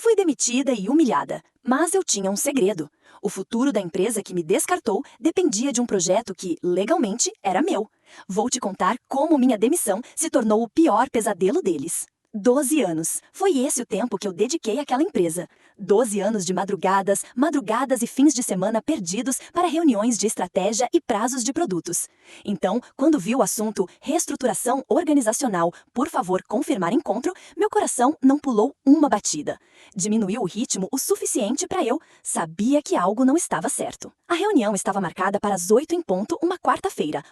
Fui demitida e humilhada, mas eu tinha um segredo. O futuro da empresa que me descartou dependia de um projeto que, legalmente, era meu. Vou te contar como minha demissão se tornou o pior pesadelo deles. 12 anos. Foi esse o tempo que eu dediquei àquela empresa. 12 anos de madrugadas, madrugadas e fins de semana perdidos para reuniões de estratégia e prazos de produtos. Então, quando vi o assunto reestruturação organizacional, por favor confirmar encontro, meu coração não pulou uma batida. Diminuiu o ritmo o suficiente para eu sabia que algo não estava certo. A reunião estava marcada para as 8 em ponto, uma quarta-feira,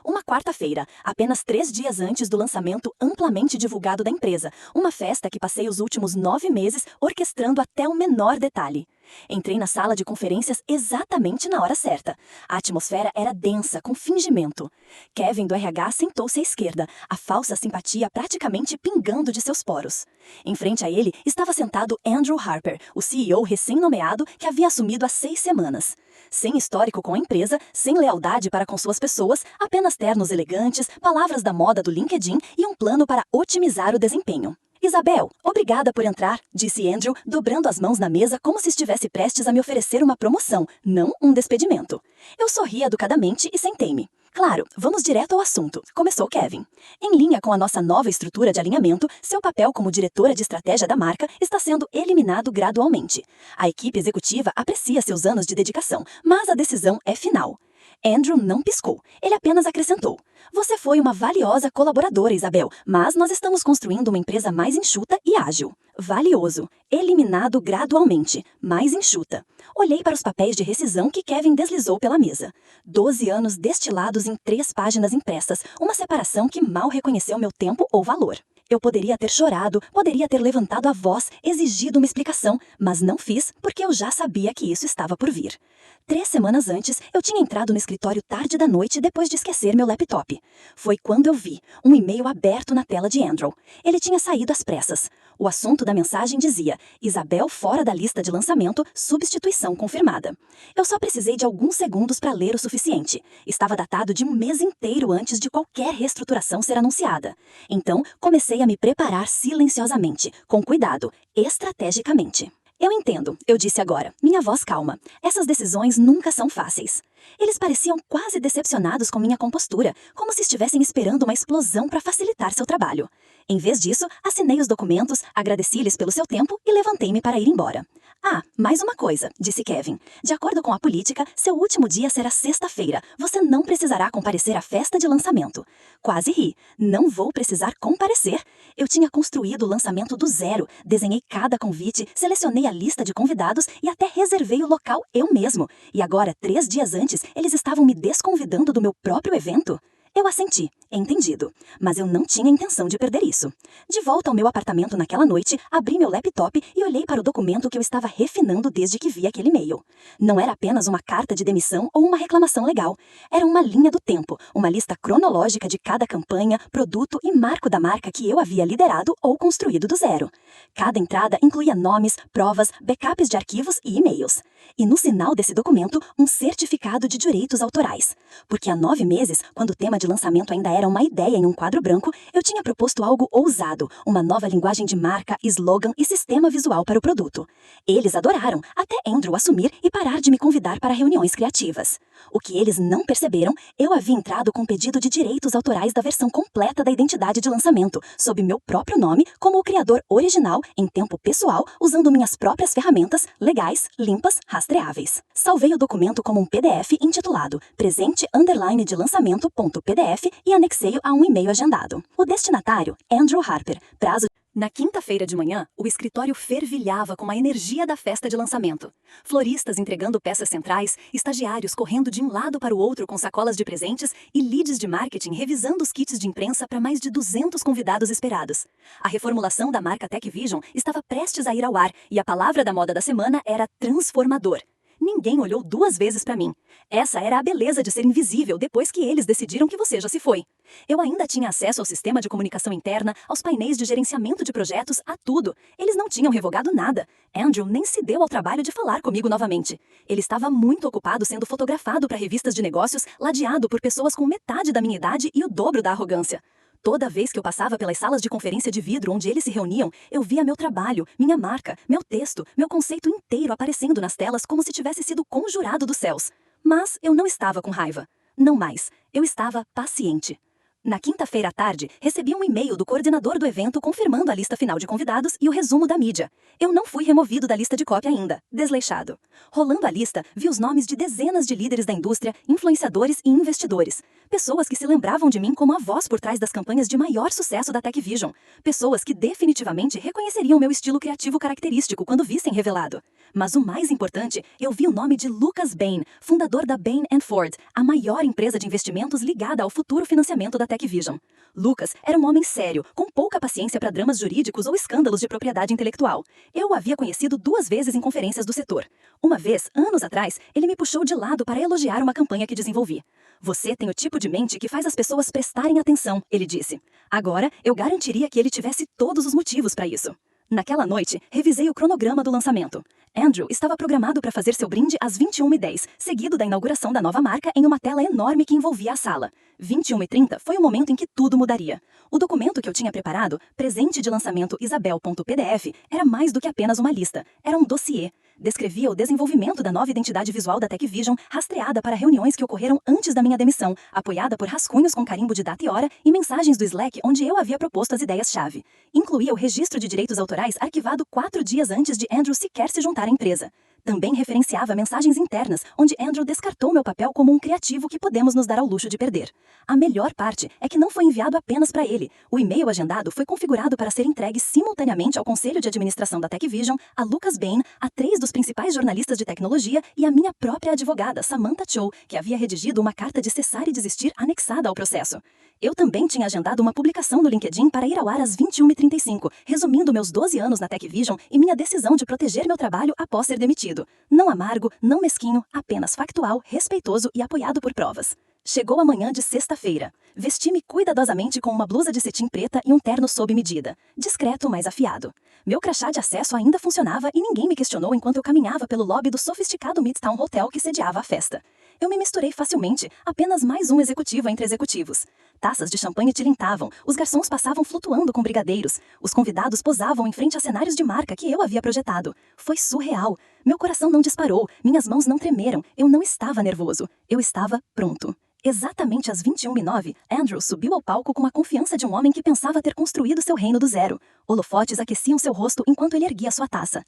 apenas 3 dias antes do lançamento amplamente divulgado da empresa, uma festa que passei os últimos 9 meses orquestrando até o menor detalhe. Entrei na sala de conferências exatamente na hora certa. A atmosfera era densa, com fingimento. Kevin do RH sentou-se à esquerda, a falsa simpatia praticamente pingando de seus poros. Em frente a ele estava sentado Andrew Harper, o CEO recém-nomeado que havia assumido há 6 semanas. Sem histórico com a empresa, sem lealdade para com suas pessoas, apenas ternos elegantes, palavras da moda do LinkedIn e um plano para otimizar o desempenho. Isabel, obrigada por entrar, disse Andrew, dobrando as mãos na mesa como se estivesse prestes a me oferecer uma promoção, não um despedimento. Eu sorri educadamente e sentei-me. Claro, vamos direto ao assunto, começou Kevin. Em linha com a nossa nova estrutura de alinhamento, seu papel como diretora de estratégia da marca está sendo eliminado gradualmente. A equipe executiva aprecia seus anos de dedicação, mas a decisão é final. Andrew não piscou, ele apenas acrescentou. Você foi uma valiosa colaboradora, Isabel, mas nós estamos construindo uma empresa mais enxuta e ágil. Valioso, eliminado gradualmente, mais enxuta. Olhei para os papéis de rescisão que Kevin deslizou pela mesa. 12 anos destilados em 3 páginas impressas, uma separação que mal reconheceu meu tempo ou valor. Eu poderia ter chorado, poderia ter levantado a voz, exigido uma explicação, mas não fiz porque eu já sabia que isso estava por vir. 3 semanas antes, eu tinha entrado no escritório tarde da noite depois de esquecer meu laptop. Foi quando eu vi um e-mail aberto na tela de Andrew. Ele tinha saído às pressas. O assunto da mensagem dizia: Isabel fora da lista de lançamento, substituição confirmada. Eu só precisei de alguns segundos para ler o suficiente. Estava datado de um mês inteiro antes de qualquer reestruturação ser anunciada. Então, comecei a me preparar silenciosamente, com cuidado, estrategicamente. Eu entendo, eu disse agora, minha voz calma. Essas decisões nunca são fáceis. Eles pareciam quase decepcionados com minha compostura, como se estivessem esperando uma explosão para facilitar seu trabalho. Em vez disso, assinei os documentos, agradeci-lhes pelo seu tempo e levantei-me para ir embora. Ah, mais uma coisa, disse Kevin. De acordo com a política, seu último dia será sexta-feira. Você não precisará comparecer à festa de lançamento. Quase ri. Não vou precisar comparecer. Eu tinha construído o lançamento do zero, desenhei cada convite, selecionei a lista de convidados e até reservei o local eu mesmo. E agora, 3 dias antes, eles estavam me desconvidando do meu próprio evento? Eu assenti, entendido, mas eu não tinha intenção de perder isso. De volta ao meu apartamento naquela noite, abri meu laptop e olhei para o documento que eu estava refinando desde que vi aquele e-mail. Não era apenas uma carta de demissão ou uma reclamação legal. Era uma linha do tempo, uma lista cronológica de cada campanha, produto e marco da marca que eu havia liderado ou construído do zero. Cada entrada incluía nomes, provas, backups de arquivos e e-mails. E no final desse documento, um certificado de direitos autorais. Porque há 9 meses, quando o tema de lançamento ainda era uma ideia em um quadro branco, eu tinha proposto algo ousado, uma nova linguagem de marca, slogan e sistema visual para o produto. Eles adoraram, até Andrew assumir e parar de me convidar para reuniões criativas. O que eles não perceberam, eu havia entrado com pedido de direitos autorais da versão completa da identidade de lançamento, sob meu próprio nome, como o criador original, em tempo pessoal, usando minhas próprias ferramentas, legais, limpas, rastreáveis. Salvei o documento como um PDF intitulado presente_de lançamento.pdf e anexei-o a um e-mail agendado. O destinatário, Andrew Harper, prazo. Na quinta-feira de manhã, o escritório fervilhava com a energia da festa de lançamento. Floristas entregando peças centrais, estagiários correndo de um lado para o outro com sacolas de presentes e leads de marketing revisando os kits de imprensa para mais de 200 convidados esperados. A reformulação da marca TechVision estava prestes a ir ao ar e a palavra da moda da semana era transformador. Ninguém olhou 2 vezes para mim. Essa era a beleza de ser invisível depois que eles decidiram que você já se foi. Eu ainda tinha acesso ao sistema de comunicação interna, aos painéis de gerenciamento de projetos, a tudo. Eles não tinham revogado nada. Andrew nem se deu ao trabalho de falar comigo novamente. Ele estava muito ocupado sendo fotografado para revistas de negócios, ladeado por pessoas com metade da minha idade e o dobro da arrogância. Toda vez que eu passava pelas salas de conferência de vidro onde eles se reuniam, eu via meu trabalho, minha marca, meu texto, meu conceito inteiro aparecendo nas telas como se tivesse sido conjurado dos céus. Mas eu não estava com raiva. Não mais. Eu estava paciente. Na quinta-feira à tarde, recebi um e-mail do coordenador do evento confirmando a lista final de convidados e o resumo da mídia. Eu não fui removido da lista de cópia ainda, desleixado. Rolando a lista, vi os nomes de dezenas de líderes da indústria, influenciadores e investidores. Pessoas que se lembravam de mim como a voz por trás das campanhas de maior sucesso da TechVision. Pessoas que definitivamente reconheceriam meu estilo criativo característico quando vissem revelado. Mas o mais importante, eu vi o nome de Lucas Bain, fundador da Bain & Ford, a maior empresa de investimentos ligada ao futuro financiamento da TechVision. Lucas era um homem sério, com pouca paciência para dramas jurídicos ou escândalos de propriedade intelectual. Eu o havia conhecido 2 vezes em conferências do setor. Uma vez, anos atrás, ele me puxou de lado para elogiar uma campanha que desenvolvi. Você tem o tipo de mente que faz as pessoas prestarem atenção, ele disse. Agora, eu garantiria que ele tivesse todos os motivos para isso. Naquela noite, revisei o cronograma do lançamento. Andrew estava programado para fazer seu brinde às 21h10, seguido da inauguração da nova marca em uma tela enorme que envolvia a sala. 21h30 foi o momento em que tudo mudaria. O documento que eu tinha preparado, presente de lançamento Isabel.pdf, era mais do que apenas uma lista. Era um dossiê. Descrevia o desenvolvimento da nova identidade visual da TechVision, rastreada para reuniões que ocorreram antes da minha demissão, apoiada por rascunhos com carimbo de data e hora e mensagens do Slack onde eu havia proposto as ideias-chave. Incluía o registro de direitos autorais arquivado 4 dias antes de Andrew sequer se juntar à empresa. Também referenciava mensagens internas, onde Andrew descartou meu papel como um criativo que podemos nos dar ao luxo de perder. A melhor parte é que não foi enviado apenas para ele. O e-mail agendado foi configurado para ser entregue simultaneamente ao Conselho de Administração da TechVision, a Lucas Bain, a 3 dos principais jornalistas de tecnologia e a minha própria advogada, Samantha Cho, que havia redigido uma carta de cessar e desistir anexada ao processo. Eu também tinha agendado uma publicação no LinkedIn para ir ao ar às 21h35, resumindo meus 12 anos na TechVision e minha decisão de proteger meu trabalho após ser demitido. Não amargo, não mesquinho, apenas factual, respeitoso e apoiado por provas. Chegou a manhã de sexta-feira. Vesti-me cuidadosamente com uma blusa de cetim preta e um terno sob medida. Discreto, mas afiado. Meu crachá de acesso ainda funcionava e ninguém me questionou enquanto eu caminhava pelo lobby do sofisticado Midtown Hotel que sediava a festa. Eu me misturei facilmente, apenas mais um executivo entre executivos. Taças de champanhe tilintavam, os garçons passavam flutuando com brigadeiros, os convidados posavam em frente a cenários de marca que eu havia projetado. Foi surreal. Meu coração não disparou, minhas mãos não tremeram, eu não estava nervoso, eu estava pronto. Exatamente às 21h09, Andrew subiu ao palco com a confiança de um homem que pensava ter construído seu reino do zero. Holofotes aqueciam seu rosto enquanto ele erguia sua taça.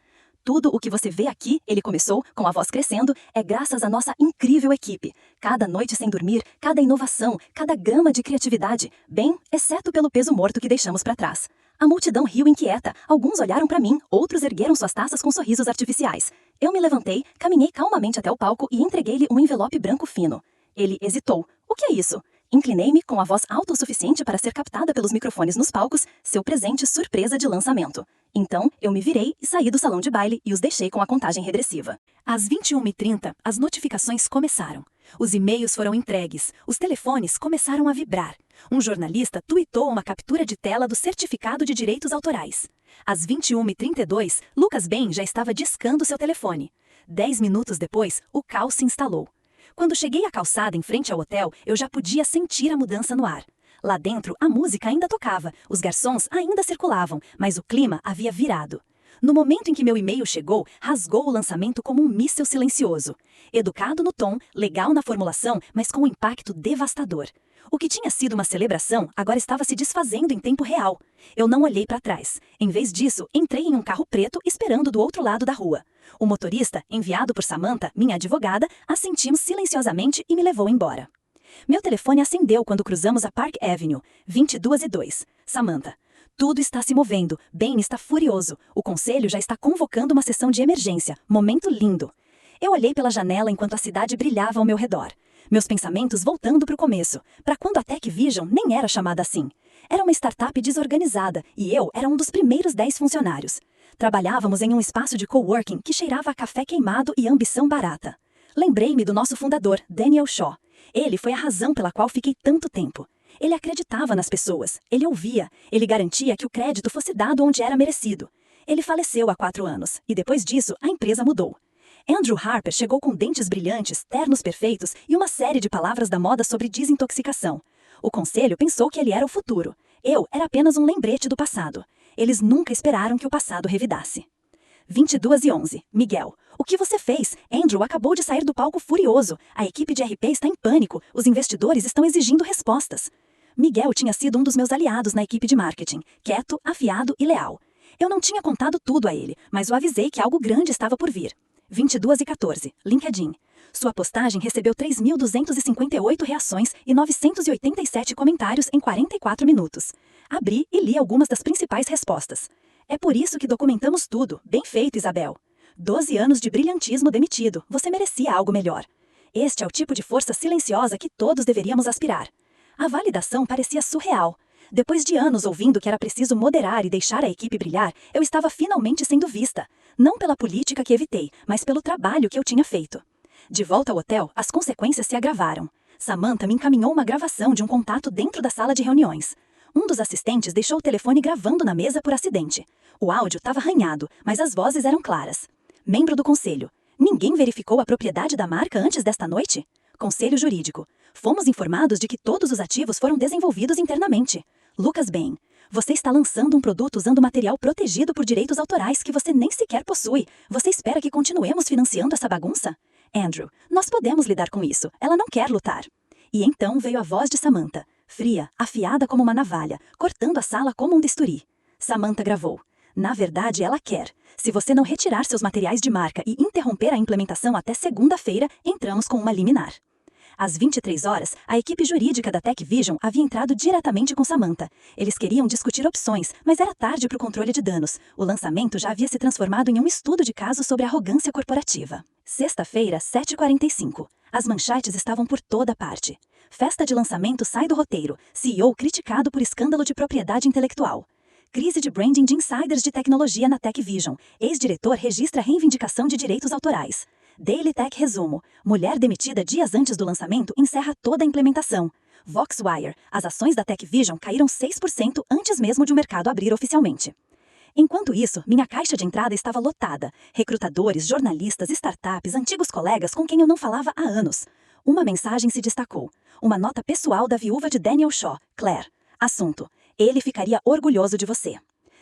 Tudo o que você vê aqui, ele começou, com a voz crescendo, é graças à nossa incrível equipe. Cada noite sem dormir, cada inovação, cada grama de criatividade, bem, exceto pelo peso morto que deixamos para trás. A multidão riu inquieta, alguns olharam para mim, outros ergueram suas taças com sorrisos artificiais. Eu me levantei, caminhei calmamente até o palco e entreguei-lhe um envelope branco fino. Ele hesitou. O que é isso? Inclinei-me com a voz alta o suficiente para ser captada pelos microfones nos palcos, seu presente surpresa de lançamento. Então, eu me virei e saí do salão de baile e os deixei com a contagem regressiva. Às 21h30, as notificações começaram. Os e-mails foram entregues, os telefones começaram a vibrar. Um jornalista tuitou uma captura de tela do certificado de direitos autorais. Às 21h32, Lucas Bain já estava discando seu telefone. 10 minutos depois, o caos se instalou. Quando cheguei à calçada em frente ao hotel, eu já podia sentir a mudança no ar. Lá dentro, a música ainda tocava, os garçons ainda circulavam, mas o clima havia virado. No momento em que meu e-mail chegou, rasgou o lançamento como um míssil silencioso. Educado no tom, legal na formulação, mas com um impacto devastador. O que tinha sido uma celebração, agora estava se desfazendo em tempo real. Eu não olhei para trás. Em vez disso, entrei em um carro preto esperando do outro lado da rua. O motorista, enviado por Samantha, minha advogada, assentiu silenciosamente e me levou embora. Meu telefone acendeu quando cruzamos a Park Avenue, 22h02. Samantha. Tudo está se movendo. Bain está furioso. O conselho já está convocando uma sessão de emergência. Momento lindo. Eu olhei pela janela enquanto a cidade brilhava ao meu redor. Meus pensamentos voltando para o começo, para quando a TechVision nem era chamada assim. Era uma startup desorganizada e eu era um dos primeiros 10 funcionários. Trabalhávamos em um espaço de coworking que cheirava a café queimado e ambição barata. Lembrei-me do nosso fundador, Daniel Shaw. Ele foi a razão pela qual fiquei tanto tempo. Ele acreditava nas pessoas, ele ouvia, ele garantia que o crédito fosse dado onde era merecido. Ele faleceu há 4 anos, e depois disso a empresa mudou. Andrew Harper chegou com dentes brilhantes, ternos perfeitos e uma série de palavras da moda sobre desintoxicação. O conselho pensou que ele era o futuro. Eu era apenas um lembrete do passado. Eles nunca esperaram que o passado revidasse. 22h11. Miguel. O que você fez? Andrew acabou de sair do palco furioso. A equipe de RP está em pânico. Os investidores estão exigindo respostas. Miguel tinha sido um dos meus aliados na equipe de marketing, quieto, afiado e leal. Eu não tinha contado tudo a ele, mas o avisei que algo grande estava por vir. 22h14. LinkedIn. Sua postagem recebeu 3.258 reações e 987 comentários em 44 minutos. Abri e li algumas das principais respostas. É por isso que documentamos tudo. Bem feito, Isabel. 12 anos de brilhantismo demitido. Você merecia algo melhor. Este é o tipo de força silenciosa que todos deveríamos aspirar. A validação parecia surreal. Depois de anos ouvindo que era preciso moderar e deixar a equipe brilhar, eu estava finalmente sendo vista. Não pela política que evitei, mas pelo trabalho que eu tinha feito. De volta ao hotel, as consequências se agravaram. Samantha me encaminhou uma gravação de um contato dentro da sala de reuniões. Um dos assistentes deixou o telefone gravando na mesa por acidente. O áudio estava arranhado, mas as vozes eram claras. Membro do conselho. Ninguém verificou a propriedade da marca antes desta noite? Conselho jurídico. Fomos informados de que todos os ativos foram desenvolvidos internamente. Lucas Bain. Você está lançando um produto usando material protegido por direitos autorais que você nem sequer possui. Você espera que continuemos financiando essa bagunça? Andrew. Nós podemos lidar com isso. Ela não quer lutar. E então veio a voz de Samantha. Fria, afiada como uma navalha, cortando a sala como um bisturi. Samantha gravou. Na verdade, ela quer. Se você não retirar seus materiais de marca e interromper a implementação até segunda-feira, entramos com uma liminar. Às 23 horas, a equipe jurídica da TechVision havia entrado diretamente com Samantha. Eles queriam discutir opções, mas era tarde para o controle de danos. O lançamento já havia se transformado em um estudo de caso sobre arrogância corporativa. Sexta-feira, 7h45. As manchetes estavam por toda parte. Festa de lançamento sai do roteiro. CEO criticado por escândalo de propriedade intelectual. Crise de branding de insiders de tecnologia na TechVision. Ex-diretor registra reivindicação de direitos autorais. Daily Tech resumo. Mulher demitida dias antes do lançamento encerra toda a implementação. Voxwire. As ações da TechVision caíram 6% antes mesmo de o mercado abrir oficialmente. Enquanto isso, minha caixa de entrada estava lotada. Recrutadores, jornalistas, startups, antigos colegas com quem eu não falava há anos. Uma mensagem se destacou. Uma nota pessoal da viúva de Daniel Shaw, Claire. Assunto. Ele ficaria orgulhoso de você.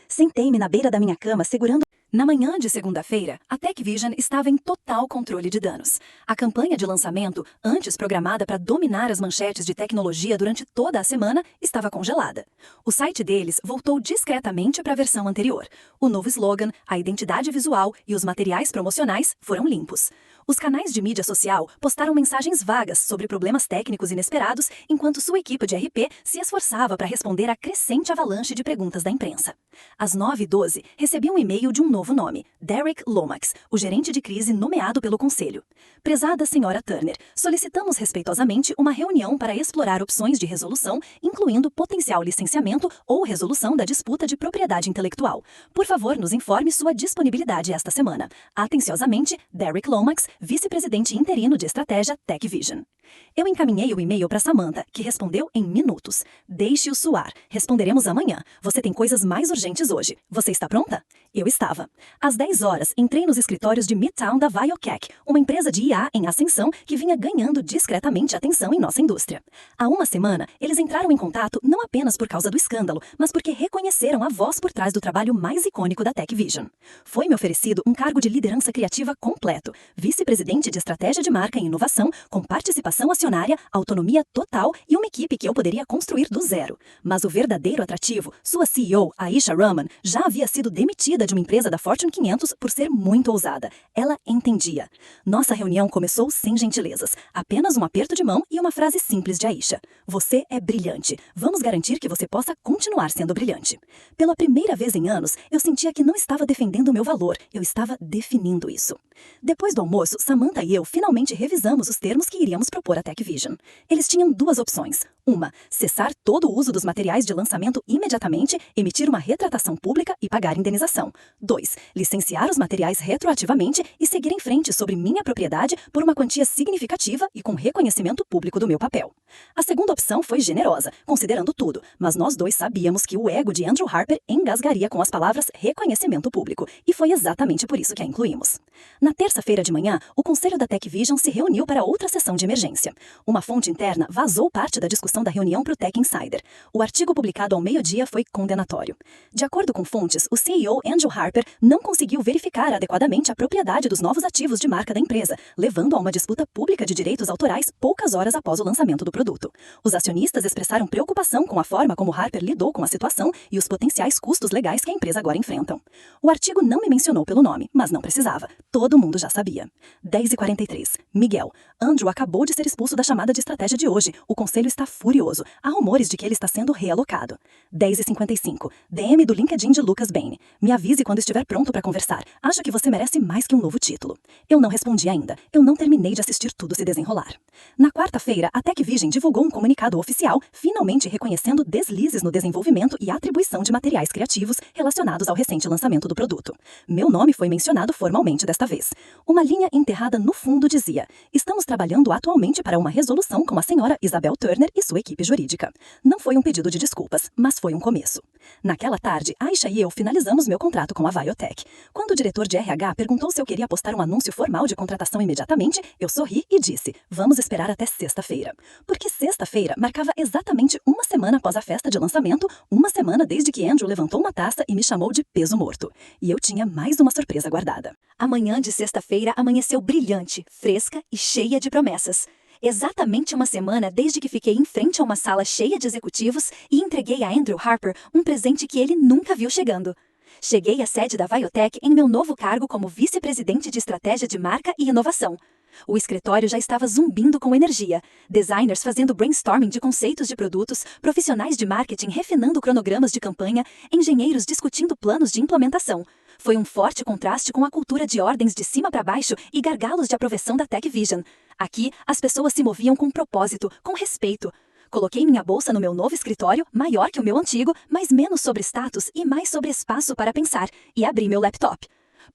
Sentei-me na beira da minha cama segurando... Na manhã de segunda-feira, a TechVision estava em total controle de danos. A campanha de lançamento, antes programada para dominar as manchetes de tecnologia durante toda a semana, estava congelada. O site deles voltou discretamente para a versão anterior. O novo slogan, a identidade visual e os materiais promocionais foram limpos. Os canais de mídia social postaram mensagens vagas sobre problemas técnicos inesperados, enquanto sua equipe de RP se esforçava para responder à crescente avalanche de perguntas da imprensa. Às 9h12, recebi um e-mail de um novo nome, Derek Lomax, o gerente de crise nomeado pelo conselho. Prezada senhora Turner, solicitamos respeitosamente uma reunião para explorar opções de resolução, incluindo potencial licenciamento ou resolução da disputa de propriedade intelectual. Por favor, nos informe sua disponibilidade esta semana. Atenciosamente, Derek Lomax, vice-presidente interino de estratégia TechVision. Eu encaminhei o e-mail para Samantha, que respondeu em minutos. Deixe-o suar. Responderemos amanhã. Você tem coisas mais urgentes hoje. Você está pronta? Eu estava. Às 10 horas, entrei nos escritórios de Midtown da Viocach, uma empresa de IA em ascensão que vinha ganhando discretamente atenção em nossa indústria. Há uma semana, eles entraram em contato não apenas por causa do escândalo, mas porque reconheceram a voz por trás do trabalho mais icônico da TechVision. Foi-me oferecido um cargo de liderança criativa completo, vice-presidente de estratégia de marca e inovação, com participação acionária, autonomia total e uma equipe que eu poderia construir do zero. Mas o verdadeiro atrativo, sua CEO, Aisha Rahman, já havia sido demitida de uma empresa da Fortune 500 por ser muito ousada. Ela entendia. Nossa reunião começou sem gentilezas. Apenas um aperto de mão e uma frase simples de Aisha. Você é brilhante. Vamos garantir que você possa continuar sendo brilhante. Pela primeira vez em anos, eu sentia que não estava defendendo o meu valor. Eu estava definindo isso. Depois do almoço, Samantha e eu finalmente revisamos os termos que iríamos propor à TechVision. Eles tinham duas opções. Uma, cessar todo o uso dos materiais de lançamento imediatamente, emitir uma retratação pública e pagar indenização. 2, licenciar os materiais retroativamente e seguir em frente sobre minha propriedade por uma quantia significativa e com reconhecimento público do meu papel. A segunda opção foi generosa, considerando tudo, mas nós dois sabíamos que o ego de Andrew Harper engasgaria com as palavras reconhecimento público, e foi exatamente por isso que a incluímos. Na terça-feira de manhã, o conselho da TechVision se reuniu para outra sessão de emergência. Uma fonte interna vazou parte da discussão gravação da reunião para o Tech Insider. O artigo publicado ao meio-dia foi condenatório. De acordo com fontes, o CEO Andrew Harper não conseguiu verificar adequadamente a propriedade dos novos ativos de marca da empresa, levando a uma disputa pública de direitos autorais poucas horas após o lançamento do produto. Os acionistas expressaram preocupação com a forma como Harper lidou com a situação e os potenciais custos legais que a empresa agora enfrentam. O artigo não me mencionou pelo nome, mas não precisava. Todo mundo já sabia. 10h43. Miguel. Andrew acabou de ser expulso da chamada de estratégia de hoje. O conselho está furioso. Há rumores de que ele está sendo realocado. 10h55. DM do LinkedIn de Lucas Bain. Me avise quando estiver pronto para conversar. Acho que você merece mais que um novo título. Eu não respondi ainda. Eu não terminei de assistir tudo se desenrolar. Na quarta-feira, a TechVision divulgou um comunicado oficial, finalmente reconhecendo deslizes no desenvolvimento e atribuição de materiais criativos relacionados ao recente lançamento do produto. Meu nome foi mencionado formalmente desta vez. Uma linha enterrada no fundo dizia: estamos trabalhando atualmente para uma resolução com a senhora Isabel Turner e sua equipe jurídica. Não foi um pedido de desculpas, mas foi um começo. Naquela tarde, Aisha e eu finalizamos meu contrato com a Viotech. Quando o diretor de RH perguntou se eu queria postar um anúncio formal de contratação imediatamente, eu sorri e disse: vamos esperar até sexta-feira. Porque sexta-feira marcava exatamente uma semana após a festa de lançamento, uma semana desde que Andrew levantou uma taça e me chamou de peso morto. E eu tinha mais uma surpresa guardada. A manhã de sexta-feira amanheceu brilhante, fresca e cheia de promessas. Exatamente uma semana desde que fiquei em frente a uma sala cheia de executivos e entreguei a Andrew Harper um presente que ele nunca viu chegando. Cheguei à sede da Viotech em meu novo cargo como vice-presidente de estratégia de marca e inovação. O escritório já estava zumbindo com energia, designers fazendo brainstorming de conceitos de produtos, profissionais de marketing refinando cronogramas de campanha, engenheiros discutindo planos de implementação. Foi um forte contraste com a cultura de ordens de cima para baixo e gargalos de aprovação da TechVision. Aqui, as pessoas se moviam com propósito, com respeito. Coloquei minha bolsa no meu novo escritório, maior que o meu antigo, mas menos sobre status e mais sobre espaço para pensar, e abri meu laptop.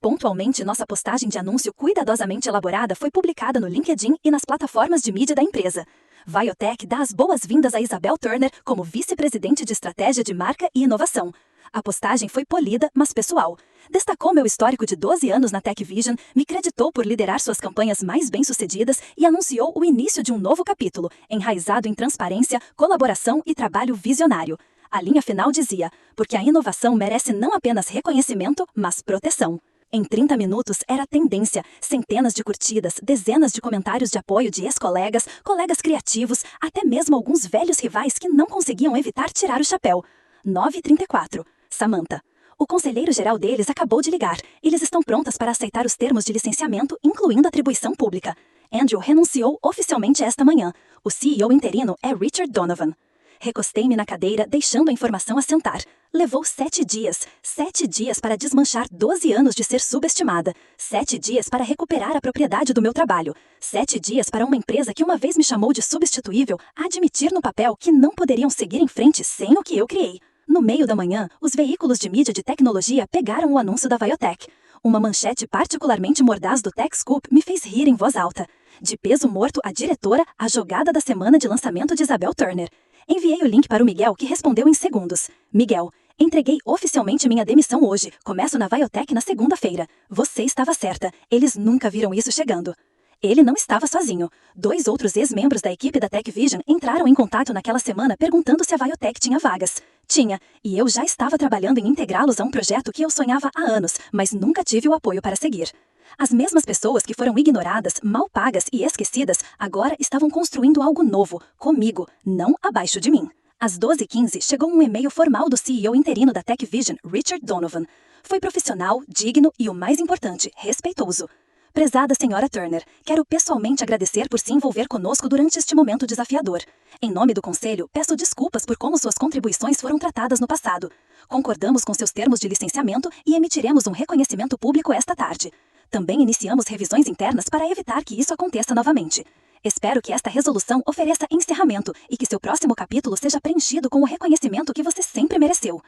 Pontualmente, nossa postagem de anúncio cuidadosamente elaborada foi publicada no LinkedIn e nas plataformas de mídia da empresa. Viotech dá as boas-vindas a Isabel Turner como vice-presidente de estratégia de marca e inovação. A postagem foi polida, mas pessoal. Destacou meu histórico de 12 anos na TechVision, me creditou por liderar suas campanhas mais bem-sucedidas e anunciou o início de um novo capítulo, enraizado em transparência, colaboração e trabalho visionário. A linha final dizia: porque a inovação merece não apenas reconhecimento, mas proteção. Em 30 minutos era tendência, centenas de curtidas, dezenas de comentários de apoio de ex-colegas, colegas criativos, até mesmo alguns velhos rivais que não conseguiam evitar tirar o chapéu. 9h34. Samantha. O conselheiro-geral deles acabou de ligar. Eles estão prontas para aceitar os termos de licenciamento, incluindo atribuição pública. Andrew renunciou oficialmente esta manhã. O CEO interino é Richard Donovan. Recostei-me na cadeira, deixando a informação assentar. Levou 7 dias. 7 dias para desmanchar 12 anos de ser subestimada. 7 dias para recuperar a propriedade do meu trabalho. 7 dias para uma empresa que uma vez me chamou de substituível admitir no papel que não poderiam seguir em frente sem o que eu criei. No meio da manhã, os veículos de mídia de tecnologia pegaram o anúncio da Viotech. Uma manchete particularmente mordaz do TechScoop me fez rir em voz alta. De peso morto a diretora, a jogada da semana de lançamento de Isabel Turner. Enviei o link para o Miguel, que respondeu em segundos. Miguel, entreguei oficialmente minha demissão hoje. Começo na Viotech na segunda-feira. Você estava certa. Eles nunca viram isso chegando. Ele não estava sozinho. 2 outros ex-membros da equipe da TechVision entraram em contato naquela semana perguntando se a Viotech tinha vagas. Tinha, e eu já estava trabalhando em integrá-los a um projeto que eu sonhava há anos, mas nunca tive o apoio para seguir. As mesmas pessoas que foram ignoradas, mal pagas e esquecidas, agora estavam construindo algo novo, comigo, não abaixo de mim. Às 12h15, chegou um e-mail formal do CEO interino da TechVision, Richard Donovan. Foi profissional, digno e, o mais importante, respeitoso. Prezada senhora Turner, quero pessoalmente agradecer por se envolver conosco durante este momento desafiador. Em nome do Conselho, peço desculpas por como suas contribuições foram tratadas no passado. Concordamos com seus termos de licenciamento e emitiremos um reconhecimento público esta tarde. Também iniciamos revisões internas para evitar que isso aconteça novamente. Espero que esta resolução ofereça encerramento e que seu próximo capítulo seja preenchido com o reconhecimento que você sempre mereceu.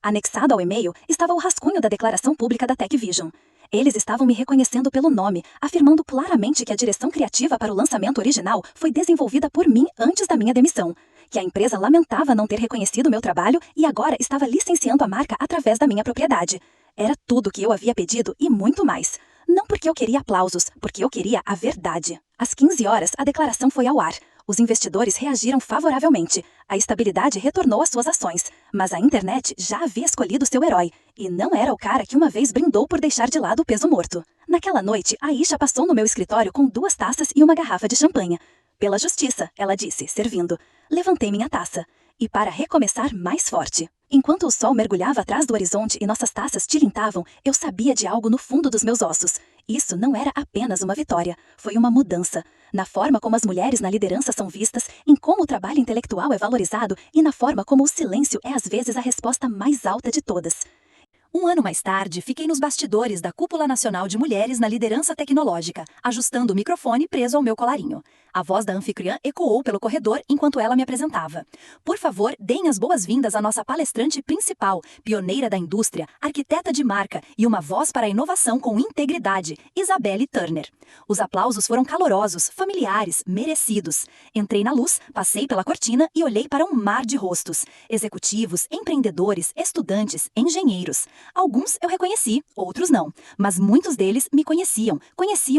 Anexado ao e-mail estava o rascunho da declaração pública da TechVision. Eles estavam me reconhecendo pelo nome, afirmando claramente que a direção criativa para o lançamento original foi desenvolvida por mim antes da minha demissão, que a empresa lamentava não ter reconhecido meu trabalho e agora estava licenciando a marca através da minha propriedade. Era tudo o que eu havia pedido e muito mais. Não porque eu queria aplausos, porque eu queria a verdade. Às 15 horas, a declaração foi ao ar. Os investidores reagiram favoravelmente, a estabilidade retornou às suas ações, mas a internet já havia escolhido seu herói, e não era o cara que uma vez brindou por deixar de lado o peso morto. Naquela noite, Aisha passou no meu escritório com 2 taças e uma garrafa de champanhe. Pela justiça, ela disse, servindo. Levantei minha taça. E para recomeçar mais forte. Enquanto o sol mergulhava atrás do horizonte e nossas taças tilintavam, eu sabia de algo no fundo dos meus ossos. Isso não era apenas uma vitória, foi uma mudança. Na forma como as mulheres na liderança são vistas, em como o trabalho intelectual é valorizado e na forma como o silêncio é às vezes a resposta mais alta de todas. Um ano mais tarde, fiquei nos bastidores da Cúpula Nacional de Mulheres na Liderança Tecnológica, ajustando o microfone preso ao meu colarinho. A voz da anfitriã ecoou pelo corredor enquanto ela me apresentava. Por favor, deem as boas-vindas à nossa palestrante principal, pioneira da indústria, arquiteta de marca e uma voz para a inovação com integridade, Isabelle Turner. Os aplausos foram calorosos, familiares, merecidos. Entrei na luz, passei pela cortina e olhei para um mar de rostos. Executivos, empreendedores, estudantes, engenheiros. Alguns eu reconheci, outros não. Mas muitos deles me conheciam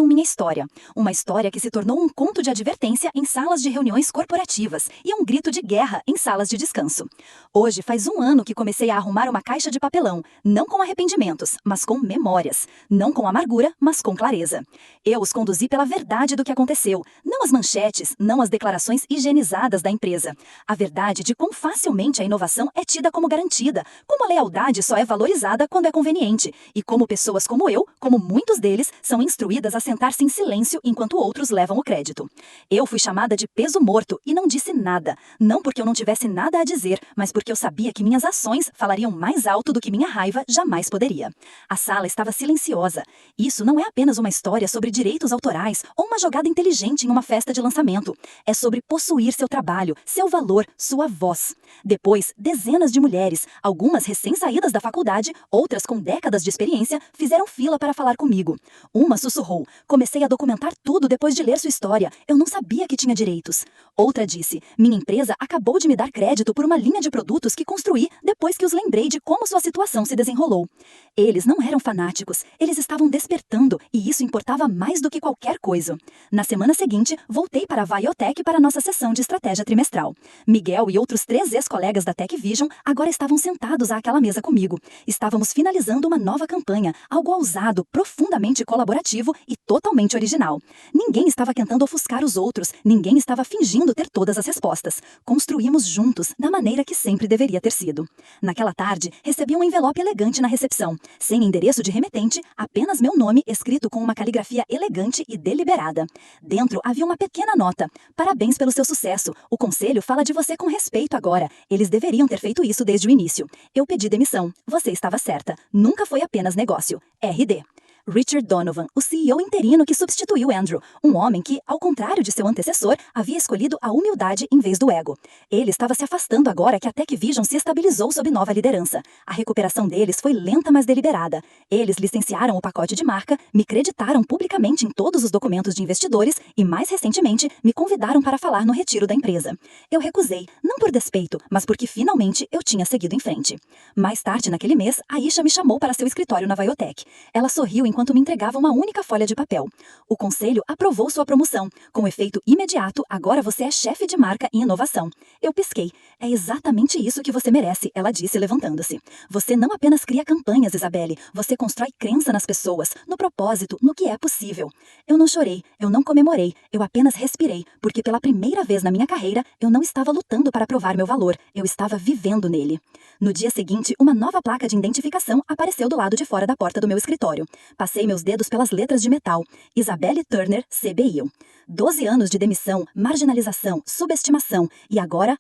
minha história. Uma história que se tornou um conto de advertência em salas de reuniões corporativas e um grito de guerra em salas de descanso. Hoje faz 1 ano que comecei a arrumar uma caixa de papelão, não com arrependimentos, mas com memórias. Não com amargura, mas com clareza. Eu os conduzi pela verdade do que aconteceu, não as manchetes, não as declarações higienizadas da empresa. A verdade de quão facilmente a inovação é tida como garantida, como a lealdade só é valorizada quando é conveniente, e como pessoas como eu, como muitos deles, são instruídas a sentar-se em silêncio enquanto outros levam o crédito. Eu fui chamada de peso morto e não disse nada, não porque eu não tivesse nada a dizer, mas porque eu sabia que minhas ações falariam mais alto do que minha raiva jamais poderia. A sala estava silenciosa. Isso não é apenas uma história sobre direitos autorais ou uma jogada inteligente em uma festa de lançamento. É sobre possuir seu trabalho, seu valor, sua voz. Depois, dezenas de mulheres, algumas recém-saídas da faculdade, outras com décadas de experiência, fizeram fila para falar comigo. Uma sussurrou: comecei a documentar tudo depois de ler sua história. Eu não sabia que tinha direitos. Outra disse: minha empresa acabou de me dar crédito por uma linha de produtos que construí depois que os lembrei de como sua situação se desenrolou. Eles não eram fanáticos, eles estavam despertando e isso importava mais do que qualquer coisa. Na semana seguinte, voltei para a Viotech para nossa sessão de estratégia trimestral. Miguel e outros 3 ex-colegas da Tech Vision agora estavam sentados àquela mesa comigo. Estávamos finalizando uma nova campanha, algo ousado, profundamente colaborativo e totalmente original. Ninguém estava tentando ofuscar os outros, ninguém estava fingindo ter todas as respostas. Construímos juntos, da maneira que sempre deveria ter sido. Naquela tarde, recebi um envelope elegante na recepção, sem endereço de remetente, apenas meu nome escrito com uma caligrafia elegante e deliberada. Dentro havia uma pequena nota: parabéns pelo seu sucesso, o conselho fala de você com respeito agora, eles deveriam ter feito isso desde o início. Eu pedi demissão, você estava certa, nunca foi apenas negócio. RD. Richard Donovan, o CEO interino que substituiu Andrew, um homem que, ao contrário de seu antecessor, havia escolhido a humildade em vez do ego. Ele estava se afastando agora que a Tech Vision se estabilizou sob nova liderança. A recuperação deles foi lenta, mas deliberada. Eles licenciaram o pacote de marca, me creditaram publicamente em todos os documentos de investidores e, mais recentemente, me convidaram para falar no retiro da empresa. Eu recusei, não por despeito, mas porque finalmente eu tinha seguido em frente. Mais tarde naquele mês, Aisha me chamou para seu escritório na Viotech. Ela sorriu enquanto me entregava uma única folha de papel. O conselho aprovou sua promoção. Com efeito imediato, agora você é chefe de marca e inovação. Eu pisquei. É exatamente isso que você merece, ela disse levantando-se. Você não apenas cria campanhas, Isabelle, você constrói crença nas pessoas, no propósito, no que é possível. Eu não chorei, eu não comemorei, eu apenas respirei, porque pela primeira vez na minha carreira, eu não estava lutando para provar meu valor, eu estava vivendo nele. No dia seguinte, uma nova placa de identificação apareceu do lado de fora da porta do meu escritório. Passei meus dedos pelas letras de metal. Isabelle Turner, CBIO. 12 anos de demissão, marginalização, subestimação. E agora,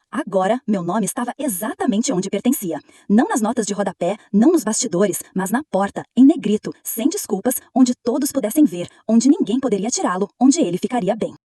meu nome estava exatamente onde pertencia. Não nas notas de rodapé, não nos bastidores, mas na porta, em negrito, sem desculpas, onde todos pudessem ver, onde ninguém poderia tirá-lo, onde ele ficaria bem.